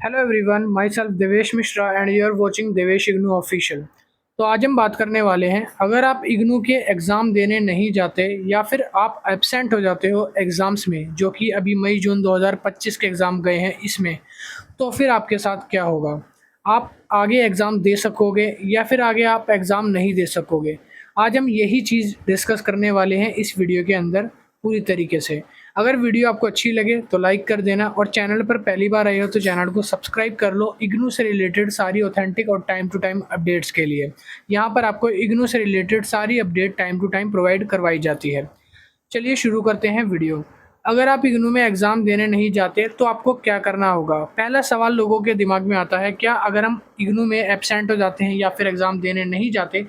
Hello everyone, my self Devesh Mishra and you are watching Devesh IGNOU official. तो आज हम बात करने वाले हैं, अगर आप इग्नू के एग्ज़ाम देने नहीं जाते या फिर आप एब्सेंट हो जाते हो एग्ज़ाम्स में, जो कि अभी मई जून 2025 के एग्ज़ाम गए हैं इसमें, तो फिर आपके साथ क्या होगा। आप आगे एग्ज़ाम दे सकोगे या फिर आगे आप एग्ज़ाम नहीं दे सकोगे। आज हम यही चीज़ डिस्कस करने वाले हैं इस वीडियो के अंदर पूरी तरीके से। अगर वीडियो आपको अच्छी लगे तो लाइक कर देना, और चैनल पर पहली बार आए हो तो चैनल को सब्सक्राइब कर लो इग्नू से रिलेटेड सारी ऑथेंटिक और टाइम टू टाइम अपडेट्स के लिए। यहाँ पर आपको इग्नू से रिलेटेड सारी update time to time provide करवाई जाती है। चलिए शुरू करते हैं वीडियो। अगर आप इग्नू में एग्ज़ाम देने नहीं जाते तो आपको क्या करना होगा। पहला सवाल लोगों के दिमाग में आता है, क्या अगर हम इग्नू में एब्सेंट हो जाते हैं या फिर एग्ज़ाम देने नहीं जाते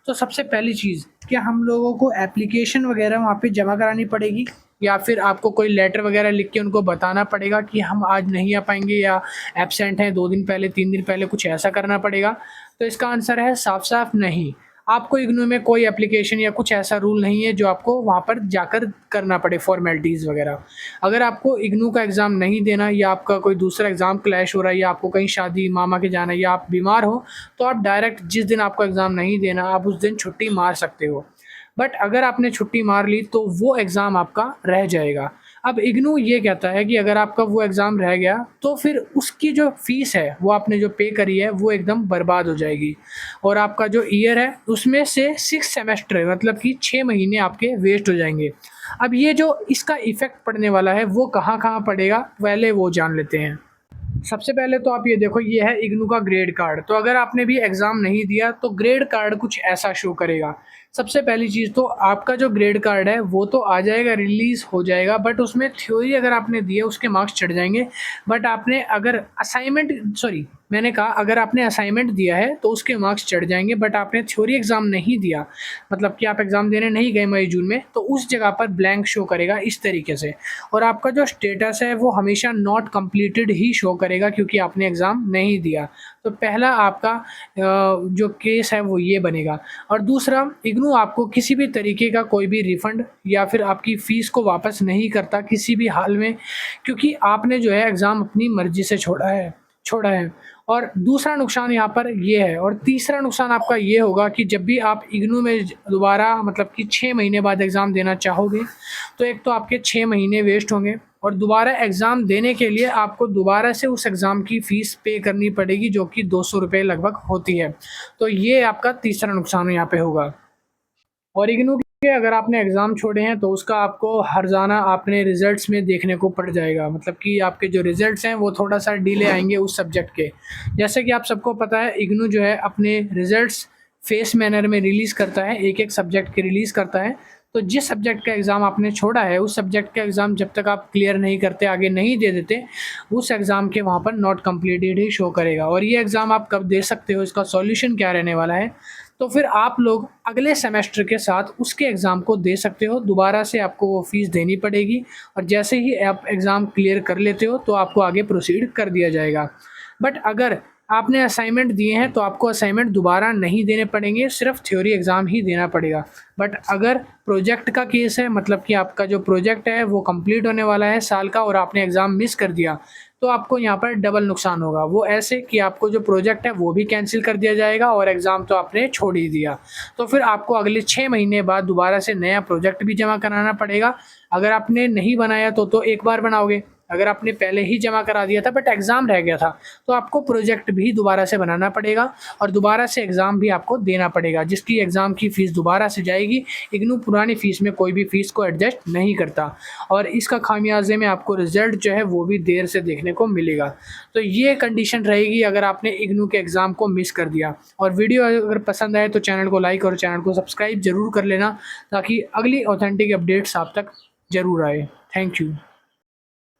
तो सबसे पहली चीज़, क्या हम लोगों को एप्लीकेशन वगैरह वहाँ पे जमा करानी पड़ेगी या फिर आपको कोई लेटर वगैरह लिख के उनको बताना पड़ेगा कि हम आज नहीं आ पाएंगे या एब्सेंट हैं 2 दिन पहले 3 दिन पहले, कुछ ऐसा करना पड़ेगा। तो इसका आंसर है साफ साफ नहीं। आपको इग्नू में कोई एप्लीकेशन या कुछ ऐसा रूल नहीं है जो आपको वहाँ पर जाकर करना पड़े फॉर्मेलिटीज़ वगैरह। अगर आपको इग्नू का एग्ज़ाम नहीं देना या आपका कोई दूसरा एग्ज़ाम क्लैश हो रहा है या आपको कहीं शादी मामा के जाना है या आप बीमार हो, तो आप डायरेक्ट जिस दिन आपको एग्ज़ाम नहीं देना आप उस दिन छुट्टी मार सकते हो। बट अगर आपने छुट्टी मार ली तो वो एग्ज़ाम आपका रह जाएगा। अब इग्नू ये कहता है कि अगर आपका वो एग्ज़ाम रह गया तो फिर उसकी जो फ़ीस है वो आपने जो पे करी है वो एकदम बर्बाद हो जाएगी, और आपका जो ईयर है उसमें से 6 सेमेस्टर मतलब कि 6 महीने आपके वेस्ट हो जाएंगे। अब ये जो इसका इफ़ेक्ट पड़ने वाला है वो कहाँ कहाँ पड़ेगा, पहले वो जान लेते हैं। सबसे पहले तो आप ये देखो, ये है इग्नू का ग्रेड कार्ड। तो अगर आपने भी एग्ज़ाम नहीं दिया तो ग्रेड कार्ड कुछ ऐसा शो करेगा। सबसे पहली चीज़ तो आपका जो ग्रेड कार्ड है वो तो आ जाएगा, रिलीज़ हो जाएगा, बट उसमें थ्योरी अगर आपने दी है उसके मार्क्स चढ़ जाएंगे। बट आपने अगर मैंने कहा अगर आपने असाइनमेंट दिया है तो उसके मार्क्स चढ़ जाएंगे, बट आपने थ्योरी एग्ज़ाम नहीं दिया, मतलब कि आप एग्ज़ाम देने नहीं गए मई जून में, तो उस जगह पर ब्लैंक शो करेगा इस तरीके से। और आपका जो स्टेटस है वो हमेशा नॉट कंप्लीटेड ही शो करेगा क्योंकि आपने एग्ज़ाम नहीं दिया। तो पहला आपका जो केस है वो ये बनेगा। और दूसरा, इग्नू आपको किसी भी तरीके का कोई भी रिफ़ंड या फिर आपकी फ़ीस को वापस नहीं करता किसी भी हाल में, क्योंकि आपने जो है एग्ज़ाम अपनी मर्ज़ी से छोड़ा है। और दूसरा नुकसान यहाँ पर ये है, और तीसरा नुकसान आपका ये होगा कि जब भी आप इग्नू में दोबारा मतलब कि 6 महीने बाद एग्ज़ाम देना चाहोगे तो एक तो आपके 6 महीने वेस्ट होंगे, और दोबारा एग्ज़ाम देने के लिए आपको दोबारा से उस एग्ज़ाम की फ़ीस पे करनी पड़ेगी जो कि 200 रुपये लगभग होती है। तो ये आपका तीसरा नुकसान यहाँ पे होगा। और इग्नू के अगर आपने एग्ज़ाम छोड़े हैं तो उसका आपको हर्जाना आपने रिज़ल्ट्स में देखने को पड़ जाएगा, मतलब कि आपके जो रिज़ल्ट्स हैं वो थोड़ा-सा डिले आएँगे उस सब्जेक्ट के। जैसे कि आप सबको पता है इग्नू जो है अपने रिज़ल्ट्स फ़ेस मैनर में रिलीज़ करता है, एक-एक सब्जेक्ट के रिलीज़ करता है। तो जिस सब्जेक्ट का एग्ज़ाम आपने छोड़ा है उस सब्जेक्ट का एग्ज़ाम जब तक आप क्लियर नहीं करते, आगे नहीं दे देते, उस एग्ज़ाम के वहाँ पर नॉट कंप्लीटेड ही शो करेगा। और ये एग्ज़ाम आप कब दे सकते हो, इसका सॉल्यूशन क्या रहने वाला है, तो फिर आप लोग अगले सेमेस्टर के साथ उसके एग्ज़ाम को दे सकते हो। दोबारा से आपको वो फ़ीस देनी पड़ेगी, और जैसे ही आप एग्ज़ाम क्लियर कर लेते हो तो आपको आगे प्रोसीड कर दिया जाएगा। बट अगर आपने असाइनमेंट दिए हैं तो आपको असाइनमेंट दोबारा नहीं देने पड़ेंगे, सिर्फ थ्योरी एग्ज़ाम ही देना पड़ेगा। बट अगर प्रोजेक्ट का केस है, मतलब कि आपका जो प्रोजेक्ट है वो कंप्लीट होने वाला है साल का और आपने एग्ज़ाम मिस कर दिया, तो आपको यहाँ पर डबल नुकसान होगा। वो ऐसे कि आपको जो प्रोजेक्ट है वो भी कैंसिल कर दिया जाएगा और एग्ज़ाम तो आपने छोड़ ही दिया। तो फिर आपको अगले 6 महीने बाद दोबारा से नया प्रोजेक्ट भी जमा कराना पड़ेगा। अगर आपने नहीं बनाया तो एक बार बनाओगे, अगर आपने पहले ही जमा करा दिया था बट एग्ज़ाम रह गया था तो आपको प्रोजेक्ट भी दोबारा से बनाना पड़ेगा और दोबारा से एग्ज़ाम भी आपको देना पड़ेगा, जिसकी एग्ज़ाम की फ़ीस दोबारा से जाएगी। इग्नू पुरानी फ़ीस में कोई भी फ़ीस को एडजस्ट नहीं करता, और इसका खामियाजे में आपको रिज़ल्ट जो है वो भी देर से देखने को मिलेगा। तो ये कंडीशन रहेगी अगर आपने इग्नू के एग्ज़ाम को मिस कर दिया। और वीडियो अगर पसंद आए तो चैनल को लाइक और चैनल को सब्सक्राइब ज़रूर कर लेना, ताकि अगली ऑथेंटिक अपडेट्स आप तक ज़रूर आए। Thank you.